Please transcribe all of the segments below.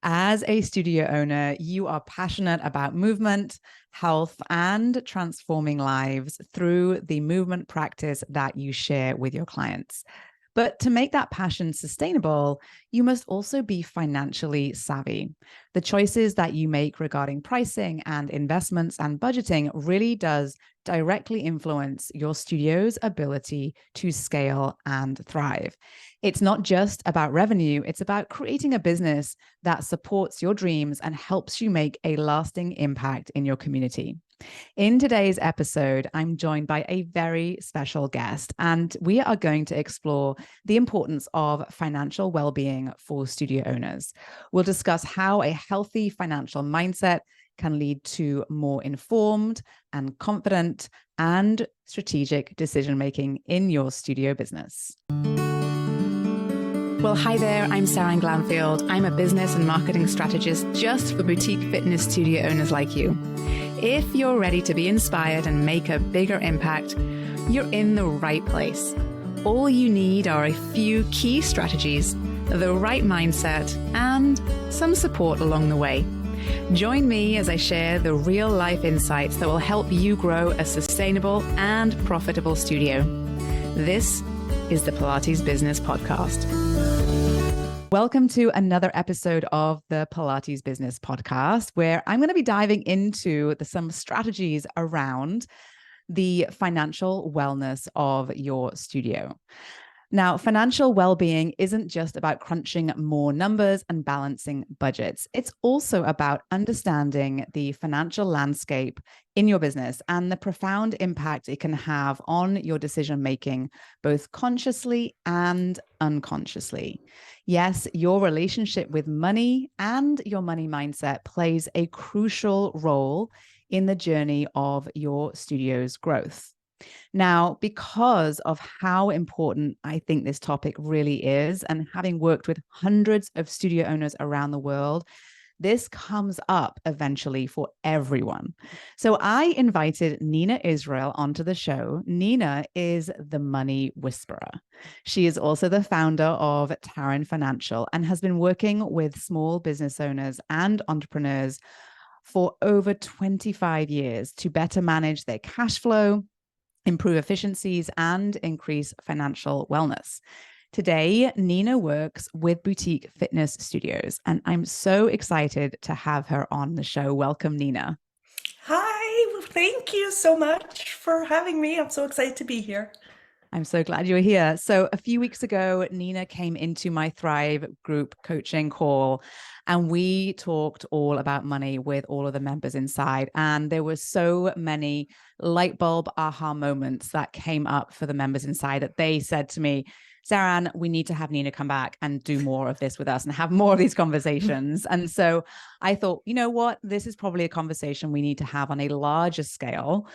As a studio owner, you are passionate about movement, health, and transforming lives through the movement practice that you share with your clients. But to make that passion sustainable, you must also be financially savvy. The choices that you make regarding pricing and investments and budgeting really does directly influence your studio's ability to scale and thrive. It's not just about revenue, it's about creating a business that supports your dreams and helps you make a lasting impact in your community. In today's episode, I'm joined by a very special guest, and we are going to explore the importance of financial well-being for studio owners. We'll discuss how a healthy financial mindset can lead to more informed and confident and strategic decision-making in your studio business. Well, hi there, I'm Sarah Glanfield. I'm a business and marketing strategist just for boutique fitness studio owners like you. If you're ready to be inspired and make a bigger impact, you're in the right place. All you need are a few key strategies, the right mindset, and some support along the way. Join me as I share the real-life insights that will help you grow a sustainable and profitable studio. This is the Pilates Business Podcast. Welcome to another episode of the Pilates Business Podcast, where I'm going to be diving into some strategies around the financial wellness of your studio. Now, financial well-being isn't just about crunching more numbers and balancing budgets. It's also about understanding the financial landscape in your business and the profound impact it can have on your decision-making, both consciously and unconsciously. Yes, your relationship with money and your money mindset plays a crucial role in the journey of your studio's growth. Now, because of how important I think this topic really is, and having worked with hundreds of studio owners around the world, this comes up eventually for everyone. So I invited Nina Israel onto the show. Nina is the money whisperer. She is also the founder of Taryn Financial and has been working with small business owners and entrepreneurs for over 25 years to better manage their cash flow, improve efficiencies, and increase financial wellness. Today, Nina works with boutique fitness studios, and I'm so excited to have her on the show. Welcome, Nina. Hi, thank you so much for having me. I'm so excited to be here. I'm so glad you're here. So a few weeks ago, Nina came into my Thrive group coaching call, and we talked all about money with all of the members inside. And there were so many light bulb aha moments that came up for the members inside that they said to me, Saran, we need to have Nina come back and do more of this with us and have more of these conversations. And so I thought, you know what, this is probably a conversation we need to have on a larger scale.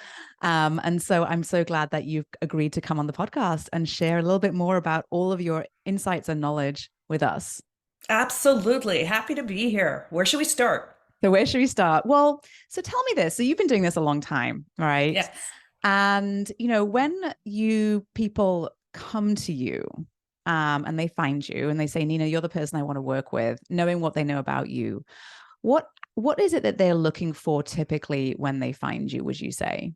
And so I'm so glad that you've agreed to come on the podcast and share a little bit more about all of your insights and knowledge with us. Absolutely. Happy to be here. Where should we start? So where should we start? Well, so tell me this. So you've been doing this a long time, right? Yes. And, when people come to you and they find you and they say, Nina, you're the person I want to work with, knowing what they know about you, what is it that they're looking for typically when they find you, would you say?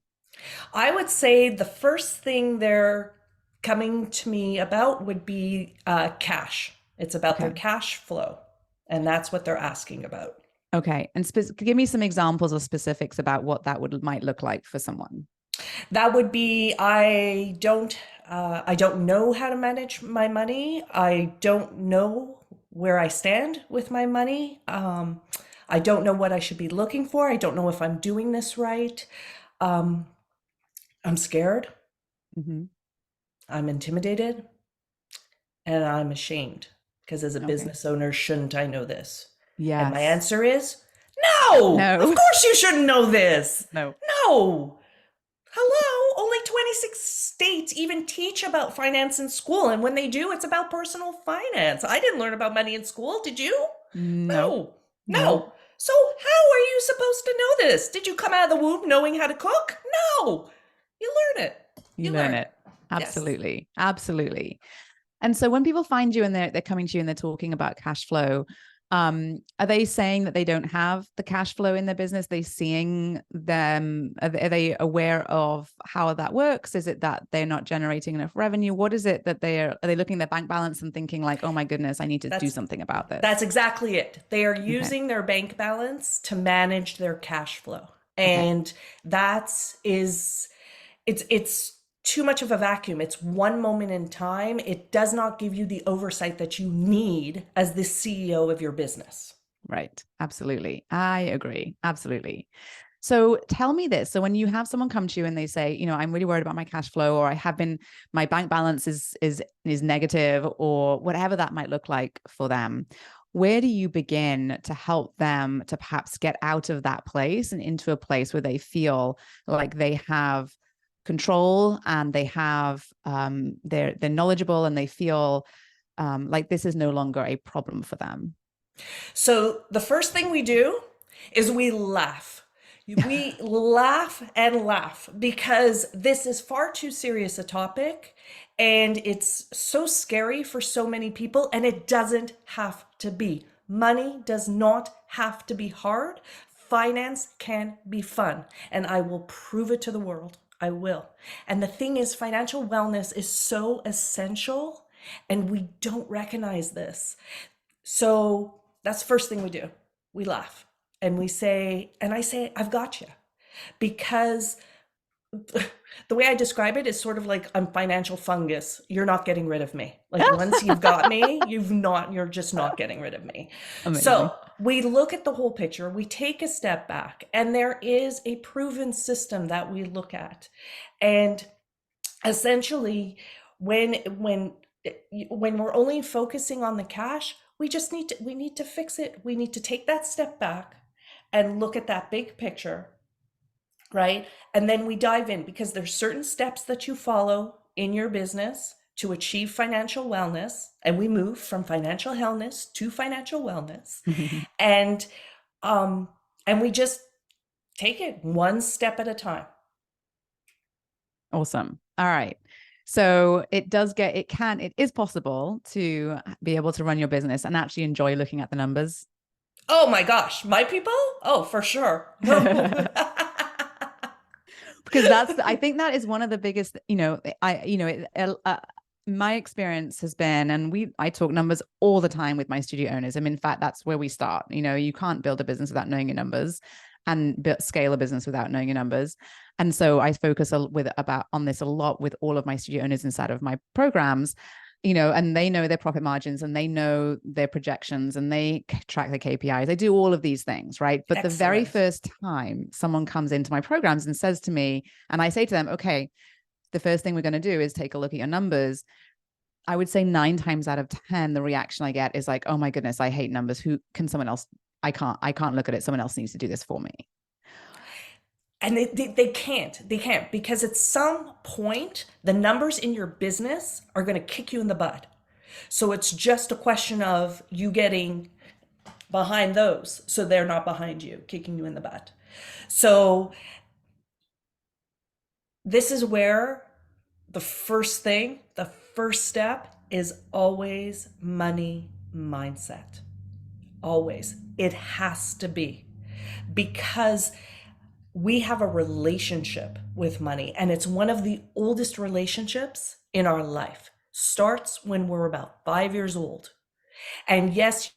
I would say the first thing they're coming to me about would be cash. It's about their cash flow, and that's what they're asking about. Okay. And give me some examples or specifics about what that might look like for someone. That would be, I don't know how to manage my money. I don't know where I stand with my money. I don't know what I should be looking for. I don't know if I'm doing this right. I'm scared. Mm-hmm. I'm intimidated, and I'm ashamed because as a business owner, shouldn't I know this? Yes. And my answer is no. Of course you shouldn't know this. No. Hello, only 26 states even teach about finance in school. And when they do, it's about personal finance. I didn't learn about money in school. Did you? No. So how are you supposed to know this? Did you come out of the womb knowing how to cook? No. You learn it. You learn it. Absolutely. Yes. Absolutely. And so when people find you and they're coming to you and they're talking about cash flow, Are they saying that they don't have the cash flow in their business? They seeing them? Are they aware of how that works? Is it that they're not generating enough revenue? What is it that are they looking at their bank balance and thinking like, oh my goodness, I need to do That's something about that's this? exactly it. They are Okay. using their bank balance to manage their cash flow. Okay. And that's is it's too much of a vacuum. It's one moment in time. It does not give you the oversight that you need as the CEO of your business. Right. Absolutely. I agree. Absolutely. So tell me this. So when you have someone come to you and they say, I'm really worried about my cash flow, or I have been, my bank balance is negative, or whatever that might look like for them, where do you begin to help them to perhaps get out of that place and into a place where they feel like they have control and they have they're knowledgeable and they feel like this is no longer a problem for them? So the first thing we do is we laugh. We laugh and laugh because this is far too serious a topic and it's so scary for so many people, and it doesn't have to be. Money does not have to be hard. Finance can be fun, and I will prove it to the world. I will. And the thing is, financial wellness is so essential, and we don't recognize this. So that's the first thing we do. We laugh and we say, and I say, I've got you. Because the way I describe it is sort of like I'm financial fungus. You're not getting rid of me. Like once you've got me, you're just not getting rid of me. Amazing. So we look at the whole picture, we take a step back, and there is a proven system that we look at. And essentially, when when when we're only focusing on the cash, we need to fix it. We need to take that step back and look at that big picture, right? And then we dive in because there's certain steps that you follow in your business to achieve financial wellness, and we move from financial wellness to financial wellness. And um and we just take it one step at a time. Awesome. All right. So it is possible to be able to run your business and actually enjoy looking at the numbers. Oh my gosh, my people? Oh, for sure. Because I think that is one of the biggest, my experience has been, and I talk numbers all the time with my studio owners. I mean, in fact, that's where we start. You can't build a business without knowing your numbers, and scale a business without knowing your numbers. And so I focus on this a lot with all of my studio owners inside of my programs, and they know their profit margins and they know their projections and they track their KPIs. They do all of these things, right? But the very Excellent. first time someone comes into my programs and says to me, and I say to them, okay, the first thing we're going to do is take a look at your numbers. I would say 9 times out of 10, the reaction I get is like, oh my goodness, I hate numbers. Who can someone else? I can't look at it. Someone else needs to do this for me. And they can't because at some point the numbers in your business are going to kick you in the butt. So it's just a question of you getting behind those so they're not behind you, kicking you in the butt. So this is where the first step is always money mindset. Always. It has to be, because we have a relationship with money, and it's one of the oldest relationships in our life. Starts when we're about 5 years old. And yes,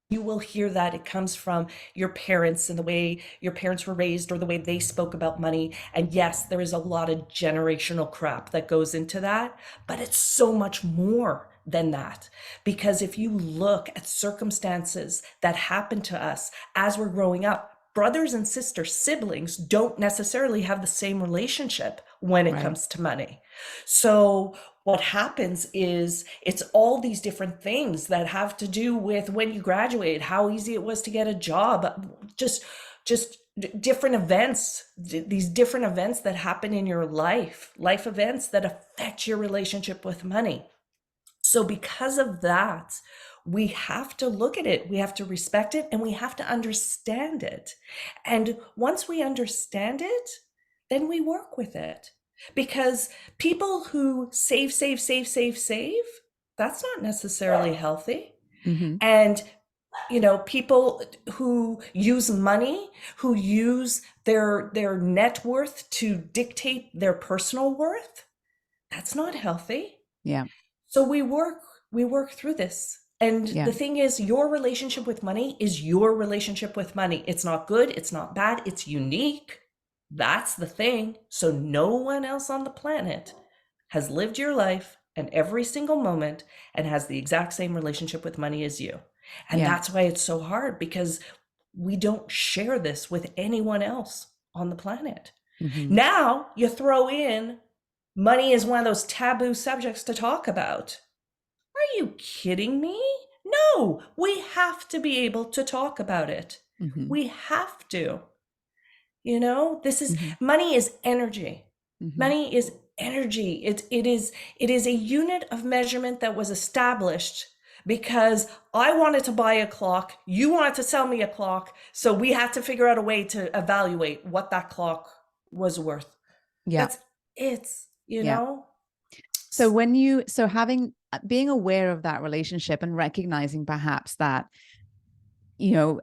you will hear that it comes from your parents and the way your parents were raised or the way they spoke about money. And yes, there is a lot of generational crap that goes into that, but it's so much more than that. Because if you look at circumstances that happen to us as we're growing up, brothers and sisters, siblings don't necessarily have the same relationship when it Right. comes to money. So what happens is it's all these different things that have to do with when you graduated, how easy it was to get a job, just different events, these different events that happen in your life events that affect your relationship with money. So because of that, we have to look at it, we have to respect it, and we have to understand it. And once we understand it, then we work with it. Because people who save, that's not necessarily healthy. Mm-hmm. And people who use money, who use their net worth to dictate their personal worth. That's not healthy. Yeah. So we work through this. And Yeah. the thing is, your relationship with money is your relationship with money. It's not good, it's not bad, it's unique. That's the thing. So no one else on the planet has lived your life and every single moment and has the exact same relationship with money as you. And Yeah. that's why it's so hard, because we don't share this with anyone else on the planet. Hmm. Now you throw in money is one of those taboo subjects to talk about. Are you kidding me? No, we have to be able to talk about it. Hmm. We have to. This is Hmm. money is energy. Hmm. Money is energy. It is a unit of measurement that was established because I wanted to buy a clock, you wanted to sell me a clock, so we had to figure out a way to evaluate what that clock was worth. Yeah. That's it, you Yeah. know? So having, being aware of that relationship and recognizing perhaps that, you know,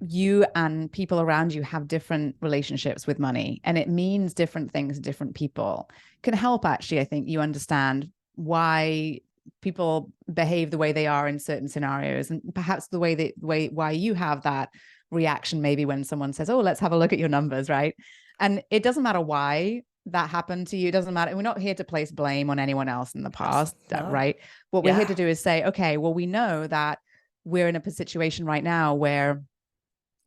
you and people around you have different relationships with money, and it means different things to different people, can help, actually, I think, you understand why people behave the way they are in certain scenarios, and perhaps why you have that reaction maybe when someone says, oh, let's have a look at your numbers, right? And it doesn't matter why that happened to you. It doesn't matter. We're not here to place blame on anyone else in the past, Absolutely not. right? What we're here Yeah, to do is say, okay, well, we know that we're in a situation right now where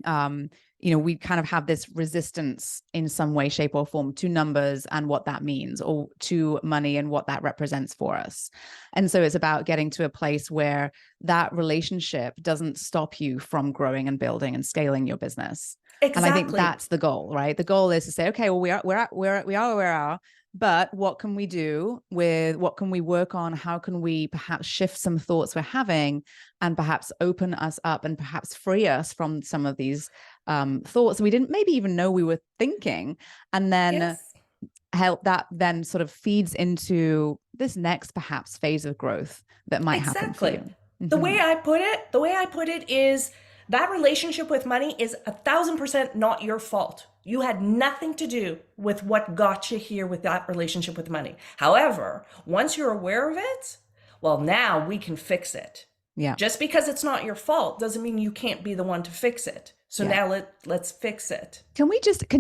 um, we kind of have this resistance in some way, shape, or form to numbers and what that means, or to money and what that represents for us. And so it's about getting to a place where that relationship doesn't stop you from growing and building and scaling your business. And I think exactly. that's the goal, right? The goal is to say, okay, well, we are where we are, but what can we do with, what can we work on? How can we perhaps shift some thoughts we're having and perhaps open us up and perhaps free us from some of these thoughts we didn't maybe even know we were thinking, and then Yes, help that then sort of feeds into this next perhaps phase of growth that might happen for exactly. you. The Mm-hmm. way I put it, is that relationship with money is 1,000% not your fault. You had nothing to do with what got you here with that relationship with money. However, once you're aware of it, well, now we can fix it. Yeah. Just because it's not your fault doesn't mean you can't be the one to fix it. So Yeah. now let's fix it. Can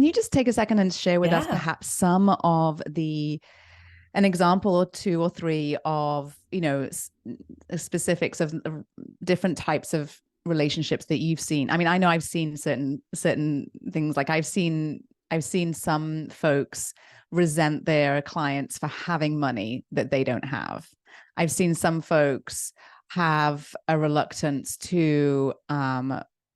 you just take a second and share with us Yeah. perhaps some of an example or two or three of, specifics of different types of relationships that you've seen? I mean, I know I've seen certain things. Like I've seen some folks resent their clients for having money that they don't have. I've seen some folks have a reluctance to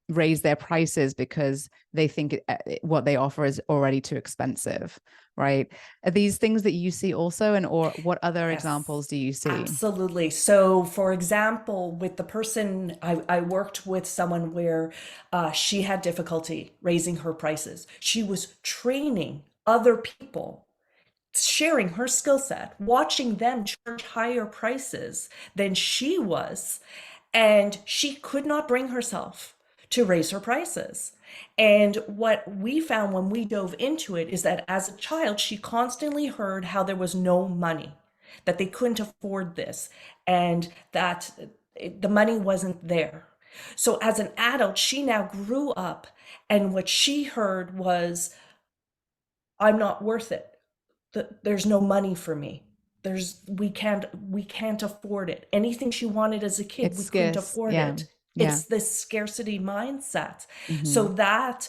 raise their prices because they think what they offer is already too expensive, right? Are these things that you see also, and or what other Yes, examples do you see? absolutely. So, for example, with the person I worked with, someone where she had difficulty raising her prices. She was training other people, sharing her skill set, watching them charge higher prices than she was, and she could not bring herself to raise her prices. And what we found when we dove into it is that as a child, she constantly heard how there was no money, that they couldn't afford this, and that the money wasn't there. So as an adult, she now grew up, and what she heard was, I'm not worth it. There's no money for me. We can't afford it. Anything she wanted as a kid, It's we couldn't scarce. afford Yeah. it. Yeah. It's this scarcity mindset. So Mm-hmm. that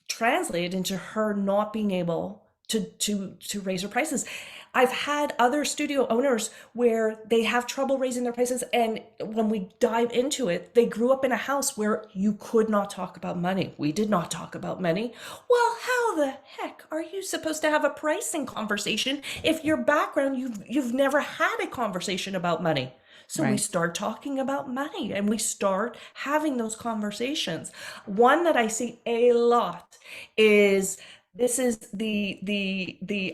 translated into her not being able to raise her prices. I've had other studio owners where they have trouble raising their prices, and when we dive into it, they grew up in a house where you could not talk about money. We did not talk about money. Well, how the heck are you supposed to have a pricing conversation if your background, you've never had a conversation about money? So we Right. start talking about money and we start having those conversations. One that I see a lot is, this is the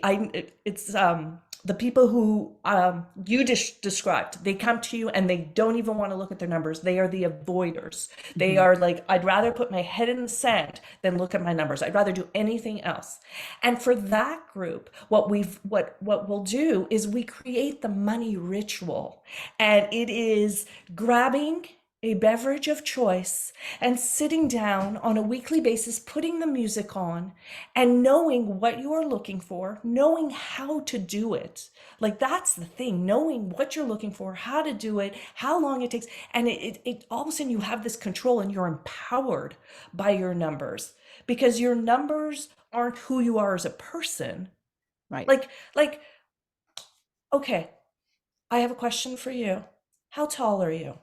I it's the people who you described, they come to you and they don't even want to look at their numbers. They are the avoiders. They Hmm. are like, I'd rather put my head in the sand than look at my numbers. I'd rather do anything else. And for that group, what we'll do is we create the money ritual. And it is grabbing a beverage of choice and sitting down on a weekly basis, putting the music on and knowing what you are looking for, knowing how to do it. Like that's the thing, knowing what you're looking for, how to do it, how long it takes. And it all of a sudden you have this control and you're empowered by your numbers because your numbers aren't who you are as a person. Right. Like, okay, I have a question for you. How tall are you?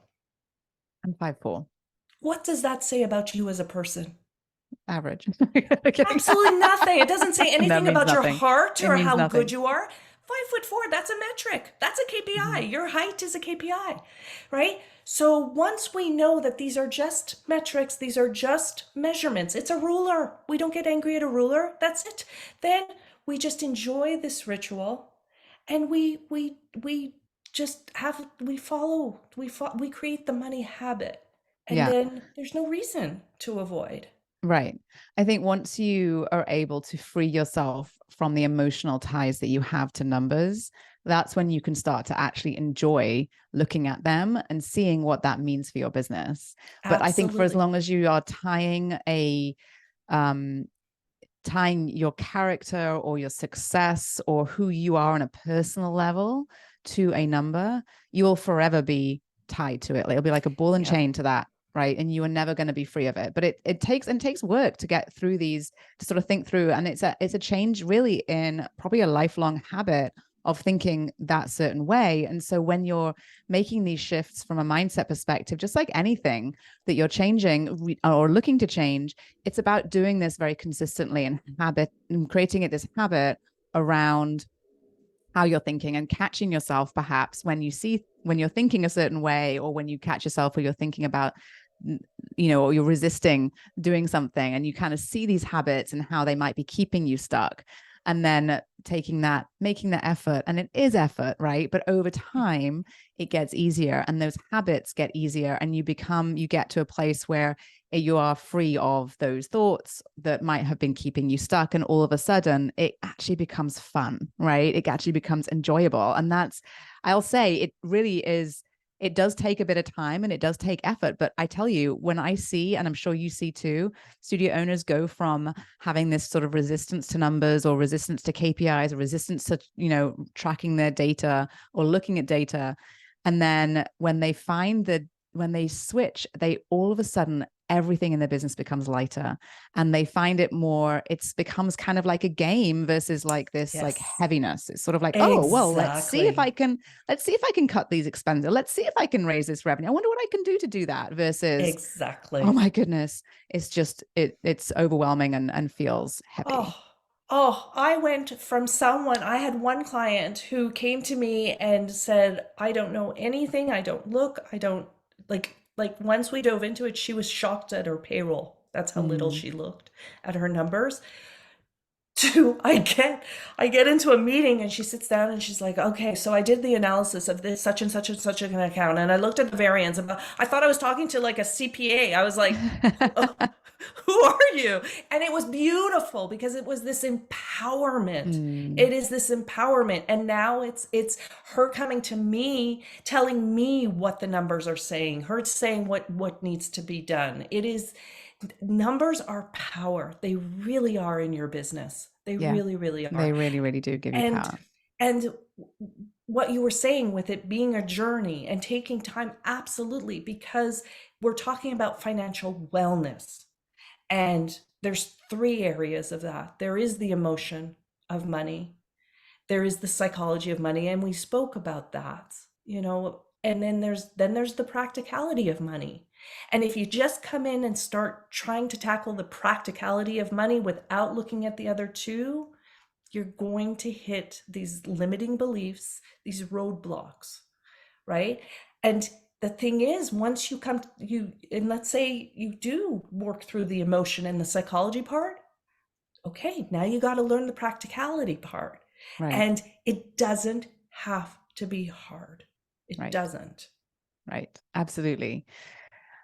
I'm 5'4". What does that say about you as a person? Average. Kidding. Absolutely nothing. It doesn't say No, it anything means about your nothing. heart It or means how good nothing. you are. 5'4", that's a metric. That's a KPI. Hmm. Your height is a KPI, right? So once we know that these are just metrics, these are just measurements, it's a ruler. We don't get angry at a ruler. That's it. Then we just enjoy this ritual and we just have we create the money habit. And Yeah. then there's no reason to avoid. Right. I think once you are able to free yourself from the emotional ties that you have to numbers, that's when you can start to actually enjoy looking at them and seeing what that means for your business. But I think for as Absolutely. long as you are um, tying your character or your success or who you are on a personal level to a number, you will forever be tied to it. It'll be like a ball and Yeah. chain to that, right? And you are never going to be free of it. But it takes work to get through these, to sort of think through. And it's a change really in probably a lifelong habit of thinking that certain way. And so when you're making these shifts from a mindset perspective, just like anything that you're changing or looking to change, it's about doing this very consistently and creating it this habit around how you're thinking and catching yourself perhaps when you're thinking a certain way, or when you catch yourself or you're thinking about, or you're resisting doing something and you kind of see these habits and how they might be keeping you stuck, and then making that effort. And it is effort, right? But over time it gets easier and those habits get easier, and you get to a place where you are free of those thoughts that might have been keeping you stuck. And all of a sudden it actually becomes fun, right? It actually becomes enjoyable. And I'll say it really is, it does take a bit of time and it does take effort. But I tell you, when I see, and I'm sure you see too, studio owners go from having this sort of resistance to numbers or resistance to KPIs or resistance to, tracking their data or looking at data. And then when they switch, they all of a sudden, everything in their business becomes lighter, and they find it becomes kind of like a game versus like this like Yes. heaviness. It's sort of like, oh, well, Exactly. let's see if I can cut these expenses. Let's see if I can raise this revenue. I wonder what I can do to do that versus, oh Exactly. my goodness, it's just, it's overwhelming and feels heavy. Oh, I went from someone, I had one client who came to me and said, I don't know anything. I don't look, I don't like once we dove into it, she was shocked at her payroll. That's how little Mm. she looked at her numbers. To I get into a meeting and she sits down and she's like, okay, so I did the analysis of this such and such an account and I looked at the variance and I thought I was talking to like a CPA. I was like, who are you? And it was beautiful because it was this empowerment. Mm. It is this empowerment. And now it's her coming to me, telling me what the numbers are saying, her saying what needs to be done. It is numbers are power. They really are in your business. They Yeah, really, really they are. really, really do give you And power. and what you were saying with it being a journey and taking time, absolutely, because we're talking about financial wellness. And there's three areas of that. There is the emotion of money. There is the psychology of money, and we spoke about that, and then there's the practicality of money. And if you just come in and start trying to tackle the practicality of money without looking at the other two, you're going to hit these limiting beliefs, these roadblocks, right? And the thing is, once and let's say you do work through the emotion and the psychology part, okay, now you got to learn the practicality part. Right. And it doesn't have to be hard. It Right. doesn't. Right. Absolutely.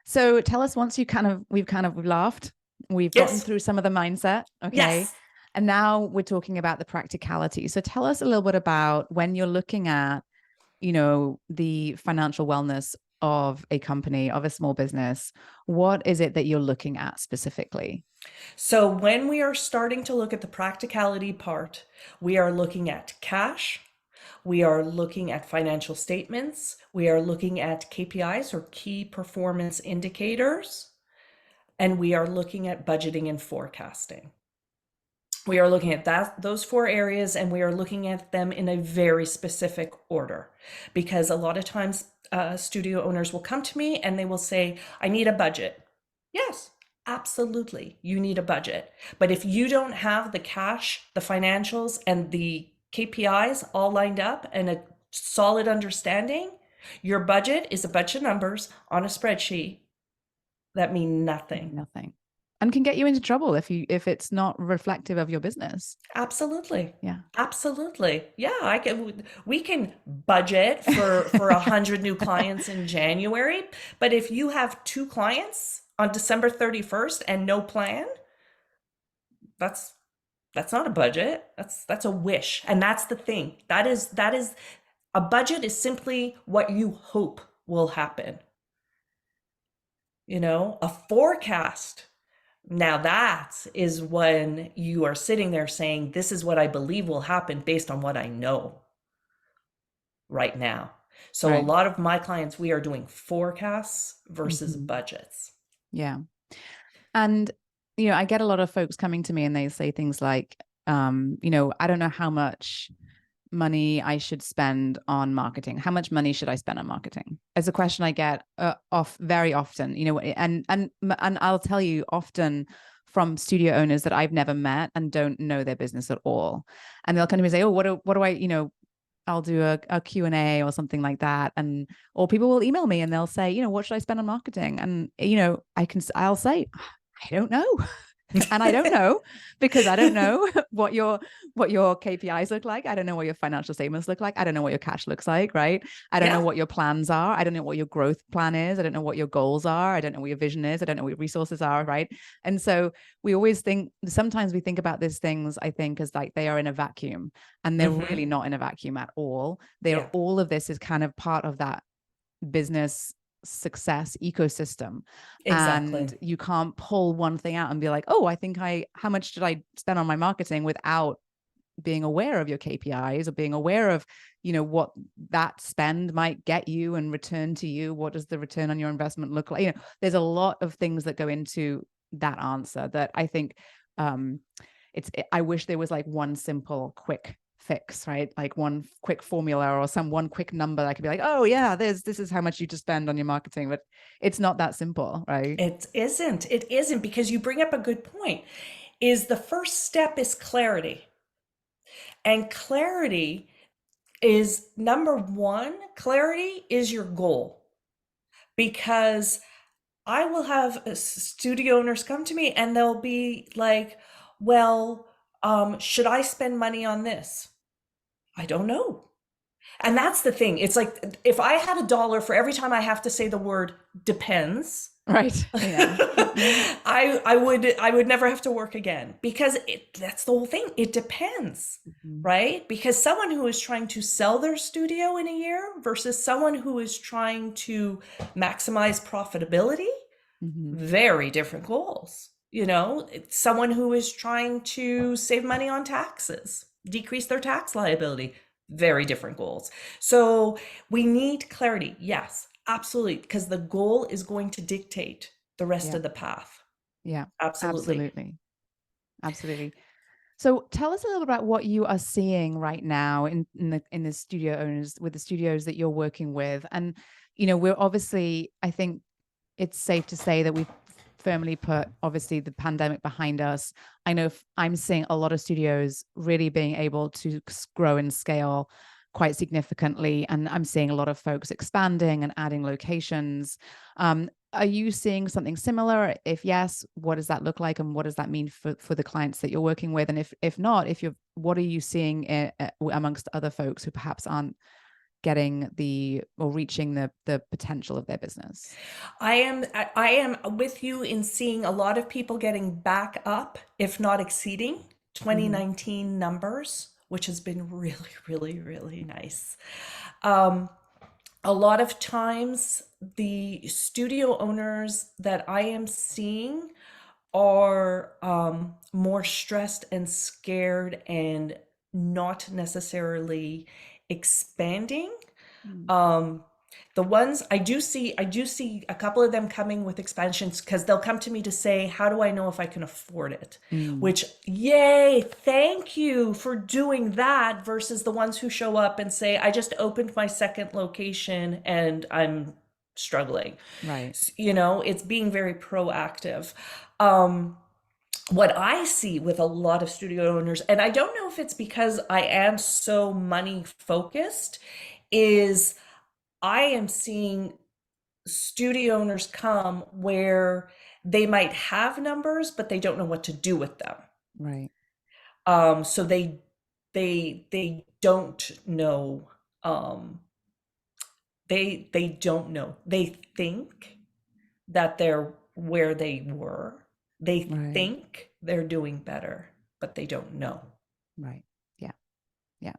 So tell us, once we've laughed, we've gotten Yes. through some of the mindset. Okay. Yes. And now we're talking about the practicality. So tell us a little bit about when you're looking at, the financial wellness of a company, of a small business, what is it that you're looking at specifically? So when we are starting to look at the practicality part, we are looking at cash. We are looking at financial statements. We are looking at KPIs, or key performance indicators. And we are looking at budgeting and forecasting. We are looking at those four areas, and we are looking at them in a very specific order, because a lot of times studio owners will come to me and they will say, I need a budget. Yes, absolutely. You need a budget. But if you don't have the cash, the financials, and the KPIs all lined up and a solid understanding, your budget is a bunch of numbers on a spreadsheet that mean nothing. Nothing. And can get you into trouble if it's not reflective of your business. Absolutely. Yeah. Absolutely. Yeah, we can budget for 100 new clients in January, but if you have 2 clients on December 31st and no plan, that's not a budget. That's a wish. And that's the thing. That is a budget is simply what you hope will happen. A forecast, now that is when you are sitting there saying, this is what I believe will happen based on what I know right now. So a Right. lot of my clients, we are doing forecasts versus Mhm. budgets. Yeah. And, I get a lot of folks coming to me and they say things like, I don't know how much money I should spend on marketing. How much money should I spend on marketing? As a question I get off very often, and I'll tell you often from studio owners that I've never met and don't know their business at all. And they'll come to me and say, oh, what do I, I'll do a Q&A or something like that. Or people will email me and they'll say, what should I spend on marketing? And, I'll say, I don't know. And I don't know because I don't know what your KPIs look like. I don't know what your financial statements look like. I don't know what your cash looks like, right? I don't know Yeah. what your plans are. I don't know what your growth plan is. I don't know what your goals are. I don't know what your vision is. I don't know what your resources are, right? And so sometimes we think about these things, I think, as like they are in a vacuum, and they're really not in a vacuum at all. Yeah. All of this is kind of part of that business success ecosystem. Exactly. And you can't pull one thing out and be like, oh, how much did I spend on my marketing, without being aware of your KPIs or being aware of, what that spend might get you and return to you. What does the return on your investment look like? There's a lot of things that go into that answer that I think I wish there was like one simple quick fix, right? Like one quick formula or one quick number that could be like, oh yeah, this is how much you just spend on your marketing. But it's not that simple, right? It isn't, because you bring up a good point. Is the first step is clarity. And clarity is number one. Clarity is your goal. Because I will have studio owners come to me and they'll be like, well, should I spend money on this? I don't know. And that's the thing. It's like, if I had $1 for every time I have to say the word depends, Right. Yeah. I would never have to work again, because that's the whole thing. It depends, Mm-hmm. right? Because someone who is trying to sell their studio in a year versus someone who is trying to maximize profitability, Mm-hmm. very different goals. Someone who is trying to save money on taxes, decrease their tax liability, very different goals. So we need clarity. Yes, absolutely. Because the goal is going to dictate the rest Yeah. of the path. Yeah. Absolutely. Absolutely. So tell us a little about what you are seeing right now in the studio owners, with the studios that you're working with. And, we're obviously, I think it's safe to say that we've firmly put, obviously, the pandemic behind us. I know I'm seeing a lot of studios really being able to grow and scale quite significantly. And I'm seeing a lot of folks expanding and adding locations. Are you seeing something similar? If yes, what does that look like, and what does that mean for the clients that you're working with? And if not, if you're, what are you seeing amongst other folks who perhaps aren't getting the or reaching the potential of their business? I am with you in seeing a lot of people getting back up, if not exceeding Mm-hmm. 2019 numbers, which has been really, really, really nice. Um, a lot of times, the studio owners that I am seeing are more stressed and scared and not necessarily expanding. Um, the ones I do see a couple of them coming with expansions because they'll come to me to say, how do I know if I can afford it? Mm. Which, yay, thank you for doing that, versus the ones who show up and say, I just opened my second location and I'm struggling. Right. It's being very proactive. Um, what I see with a lot of studio owners, and I don't know if it's because I am so money focused, is I am seeing studio owners come where they might have numbers, but they don't know what to do with them. Right. So they don't know. Um, they don't know. They think that they're where they were. They Right. think they're doing better, but they don't know. Right. Yeah. Yeah.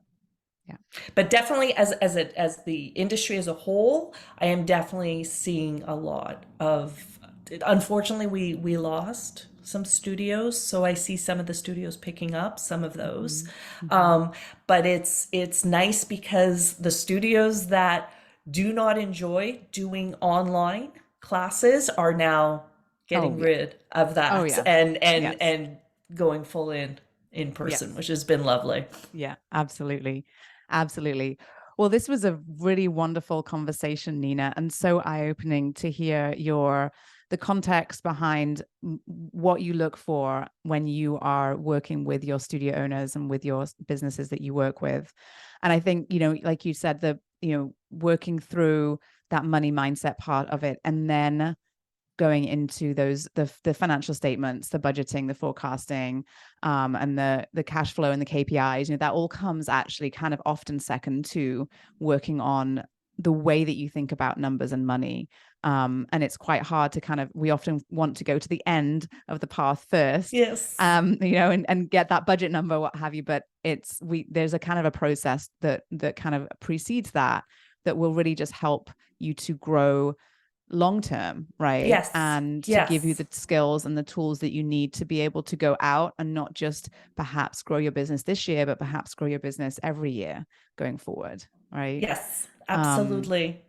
Yeah. But definitely, as the industry as a whole, I am definitely seeing a lot of. Unfortunately, we lost some studios, so I see some of the studios picking up some of those. Mm-hmm. Mm-hmm. Um, but it's nice because the studios that do not enjoy doing online classes are now Oh getting yeah. rid of Oh that yes. and Yes. going full in person, Yes. which has been lovely. Yeah, absolutely. Absolutely. Well, this was a really wonderful conversation, Nina, and so eye-opening to hear the context behind what you look for when you are working with your studio owners and with your businesses that you work with. And I think, like you said, working through that money mindset part of it, and then going into the financial statements, the budgeting, the forecasting, and the cash flow and the KPIs. That all comes actually kind of often second to working on the way that you think about numbers and money. And it's quite hard to we often want to go to the end of the path first, Yes. and get that budget number, what have you. But there's a kind of a process that kind of precedes that will really just help you to grow long term, right? Yes. And to give you Yes. the skills and the tools that you need to be able to go out and not just perhaps grow your business this year, but perhaps grow your business every year going forward, right? Yes. Um, Absolutely.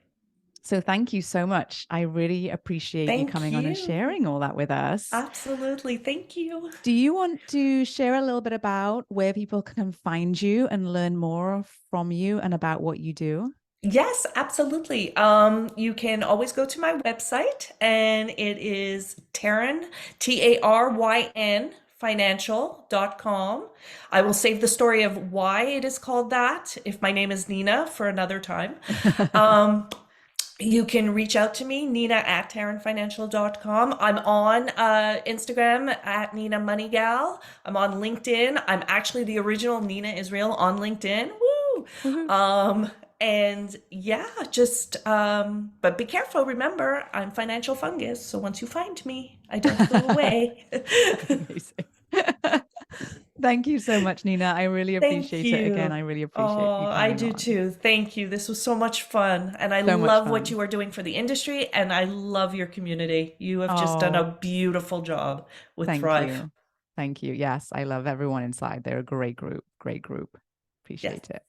so thank you so much. I really appreciate you Thank coming on and you. sharing all that with us. Absolutely. Thank you. Do you want to share a little bit about where people can find you and learn more from you and about what you do? Yes, absolutely. You can always go to my website, and it is Taryn, Taryn financial.com. I will save the story of why it is called that if my name is Nina for another time. Um, You can reach out to me, Nina at TarynFinancial.com. I'm on Instagram at Nina Moneygal. I'm on LinkedIn. I'm actually the original Nina Israel on LinkedIn. Woo! Woohoo. Um, and yeah, but be careful. Remember, I'm financial fungus. So once you find me, I don't go away. Amazing. Thank you so much, Nina. I really Thank appreciate it. Again, you. I really appreciate Oh, you I coming do on. too. Thank you. This was so much fun. And I So much love what fun. you are doing for the industry. And I love your community. You have just done a Oh, beautiful job with thank Thrive. you. Thank you. Yes, I love everyone inside. They're a great group. Great group. Yes. Appreciate it.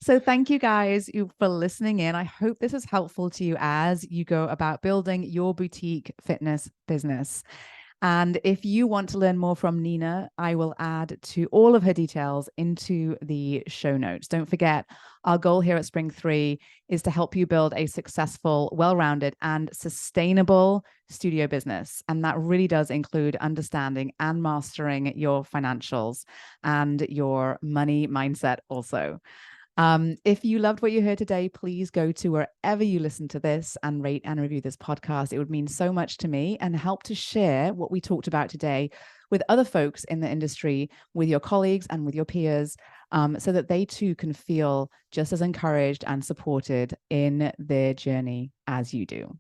So thank you guys for listening in. I hope this is helpful to you as you go about building your boutique fitness business. And if you want to learn more from Nina, I will add to all of her details into the show notes. Don't forget, our goal here at Spring 3 is to help you build a successful, well-rounded, and sustainable studio business. And that really does include understanding and mastering your financials and your money mindset also. If you loved what you heard today, please go to wherever you listen to this and rate and review this podcast. It would mean so much to me and help to share what we talked about today with other folks in the industry, with your colleagues and with your peers, so that they too can feel just as encouraged and supported in their journey as you do.